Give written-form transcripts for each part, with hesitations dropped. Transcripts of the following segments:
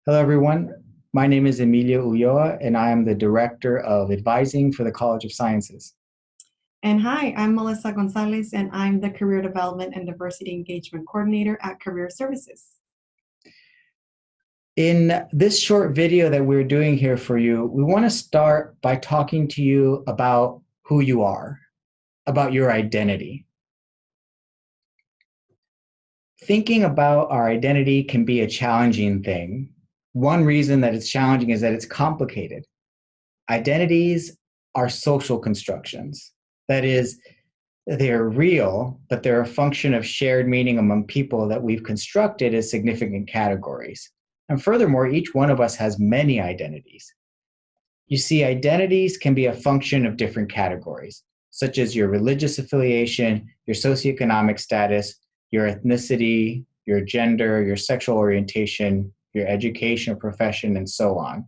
Hello, everyone. My name is Emilio Ulloa, and I am the Director of Advising for the College of Sciences. And hi, I'm Melissa Gonzalez, and I'm the Career Development and Diversity Engagement Coordinator at Career Services. In this short video that we're doing here for you, we want to start by talking to you about who you are, about your identity. Thinking about our identity can be a challenging thing. One reason that it's challenging is that it's complicated. Identities are social constructions. That is, they're real, but they're a function of shared meaning among people that we've constructed as significant categories. And furthermore, each one of us has many identities. You see, identities can be a function of different categories, such as your religious affiliation, your socioeconomic status, your ethnicity, your gender, your sexual orientation, your education or profession, and so on.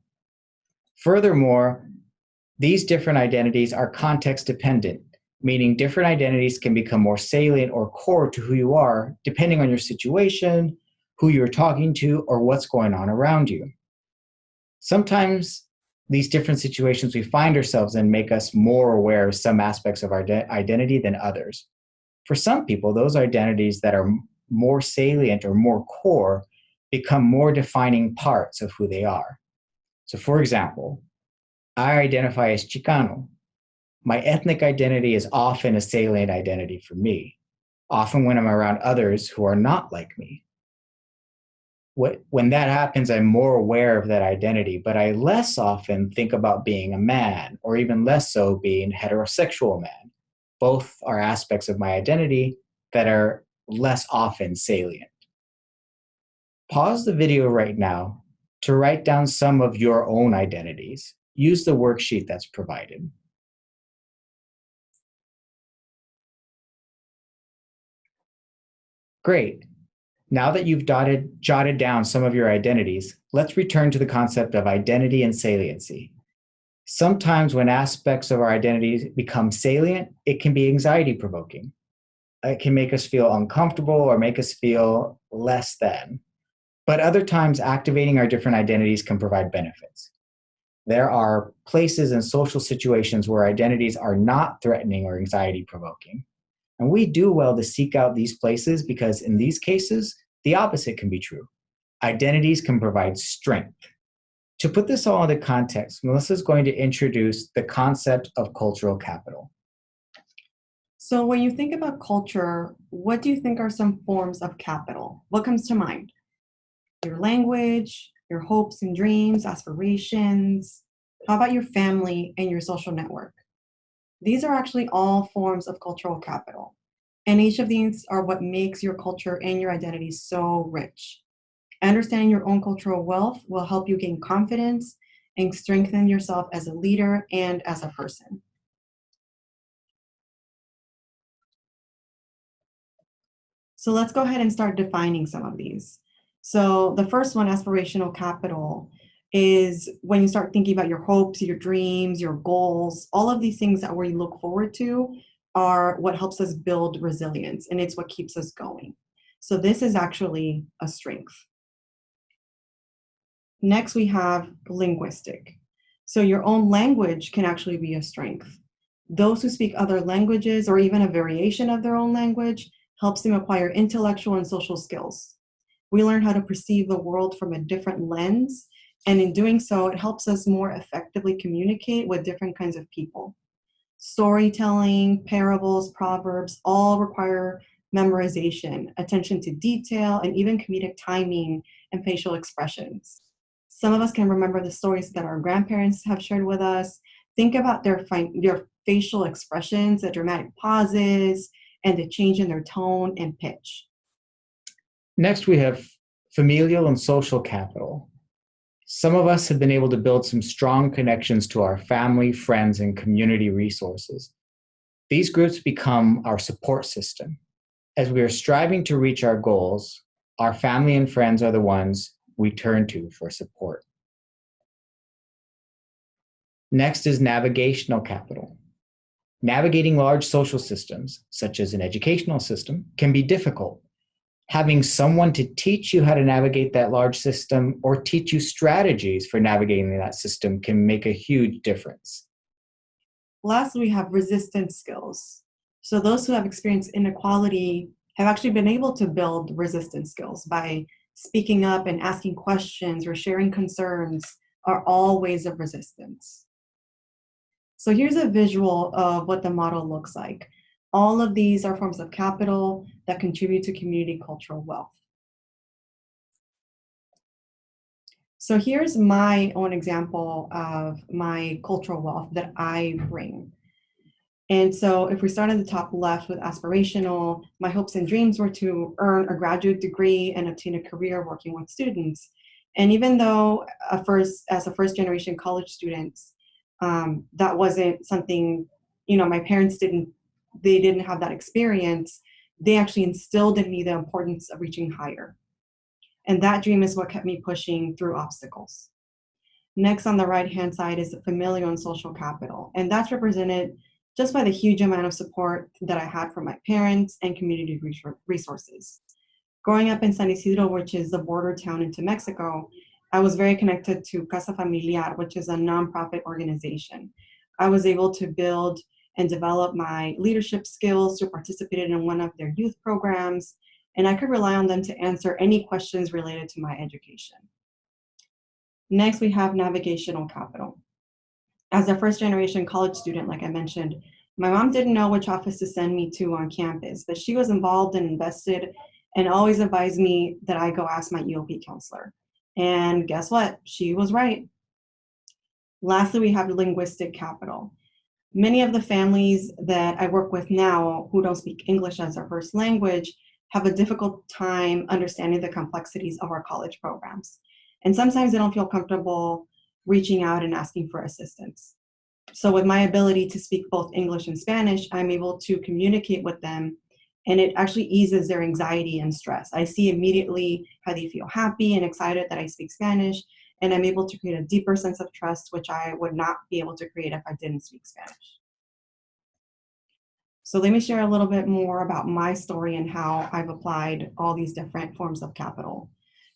Furthermore, these different identities are context dependent, meaning different identities can become more salient or core to who you are, depending on your situation, who you're talking to, or what's going on around you. Sometimes these different situations we find ourselves in make us more aware of some aspects of our identity than others. For some people, those identities that are more salient or more core become more defining parts of who they are. So for example, I identify as Chicano. My ethnic identity is often a salient identity for me, often when I'm around others who are not like me. When that happens, I'm more aware of that identity, but I less often think about being a man, or even less so being heterosexual man. Both are aspects of my identity that are less often salient. Pause the video right now to write down some of your own identities. Use the worksheet that's provided. Great. Now that you've jotted down some of your identities, let's return to the concept of identity and saliency. Sometimes when aspects of our identities become salient, it can be anxiety provoking. It can make us feel uncomfortable or make us feel less than. But other times, activating our different identities can provide benefits. There are places and social situations where identities are not threatening or anxiety provoking. And we do well to seek out these places because in these cases, the opposite can be true. Identities can provide strength. To put this all into context, Melissa is going to introduce the concept of cultural capital. So, when you think about culture, what do you think are some forms of capital? What comes to mind? Your language, your hopes and dreams, aspirations. How about your family and your social network? These are actually all forms of cultural capital. And each of these are what makes your culture and your identity so rich. Understanding your own cultural wealth will help you gain confidence and strengthen yourself as a leader and as a person. So let's go ahead and start defining some of these. So the first one, aspirational capital, is when you start thinking about your hopes, your dreams, your goals, all of these things that we look forward to are what helps us build resilience, and it's what keeps us going. So this is actually a strength. Next, we have linguistic. So your own language can actually be a strength. Those who speak other languages or even a variation of their own language helps them acquire intellectual and social skills. We learn how to perceive the world from a different lens, and in doing so, it helps us more effectively communicate with different kinds of people. Storytelling, parables, proverbs all require memorization, attention to detail, and even comedic timing and facial expressions. Some of us can remember the stories that our grandparents have shared with us. Think about their facial expressions, the dramatic pauses, and the change in their tone and pitch. Next, we have familial and social capital. Some of us have been able to build some strong connections to our family, friends, and community resources. These groups become our support system. As we are striving to reach our goals, our family and friends are the ones we turn to for support. Next is navigational capital. Navigating large social systems, such as an educational system, can be difficult. Having someone to teach you how to navigate that large system or teach you strategies for navigating that system can make a huge difference. Last, we have resistance skills. So those who have experienced inequality have actually been able to build resistance skills by speaking up and asking questions or sharing concerns are all ways of resistance. So here's a visual of what the model looks like. All of these are forms of capital that contribute to community cultural wealth. So here's my own example of my cultural wealth that I bring. And so if we start at the top left with aspirational, my hopes and dreams were to earn a graduate degree and obtain a career working with students. And even though as a first generation college student, that wasn't something, my parents they didn't have that experience. They actually instilled in me the importance of reaching higher. And that dream is what kept me pushing through obstacles. Next on the right-hand side is the familial and social capital. And that's represented just by the huge amount of support that I had from my parents and community resources. Growing up in San Isidro, which is the border town into Mexico, I was very connected to Casa Familiar, which is a nonprofit organization. I was able to build and develop my leadership skills to participate in one of their youth programs, and I could rely on them to answer any questions related to my education. Next, we have navigational capital. As a first generation college student, like I mentioned, my mom didn't know which office to send me to on campus, but she was involved and invested and always advised me that I go ask my EOP counselor. And guess what? She was right. Lastly, we have linguistic capital. Many of the families that I work with now who don't speak English as their first language have a difficult time understanding the complexities of our college programs. And sometimes they don't feel comfortable reaching out and asking for assistance. So with my ability to speak both English and Spanish, I'm able to communicate with them, and it actually eases their anxiety and stress. I see immediately how they feel happy and excited that I speak Spanish, and I'm able to create a deeper sense of trust, which I would not be able to create if I didn't speak Spanish. So let me share a little bit more about my story and how I've applied all these different forms of capital.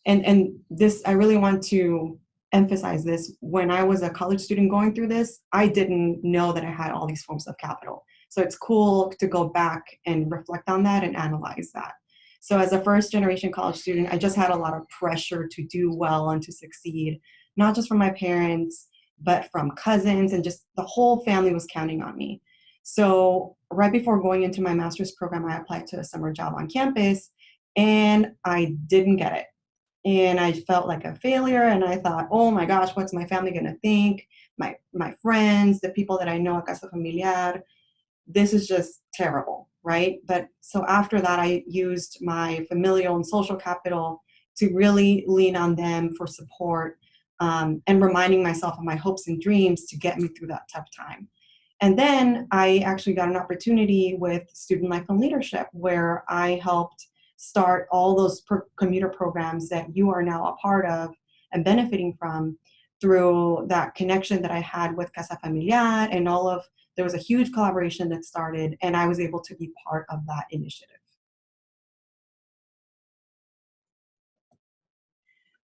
And this, I really want to emphasize this. When I was a college student going through this, I didn't know that I had all these forms of capital. So it's cool to go back and reflect on that and analyze that. So as a first generation college student, I just had a lot of pressure to do well and to succeed, not just from my parents, but from cousins, and just the whole family was counting on me. So right before going into my master's program, I applied to a summer job on campus and I didn't get it. And I felt like a failure, and I thought, oh my gosh, what's my family gonna think? My friends, the people that I know at Casa Familiar, this is just terrible, right? But so after that, I used my familial and social capital to really lean on them for support, and reminding myself of my hopes and dreams to get me through that tough time. And then I actually got an opportunity with Student Life and Leadership, where I helped start all those commuter programs that you are now a part of and benefiting from through that connection that I had with Casa Familiar, and there was a huge collaboration that started, and I was able to be part of that initiative.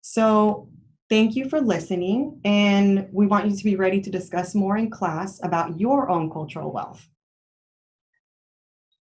So thank you for listening, and we want you to be ready to discuss more in class about your own cultural wealth.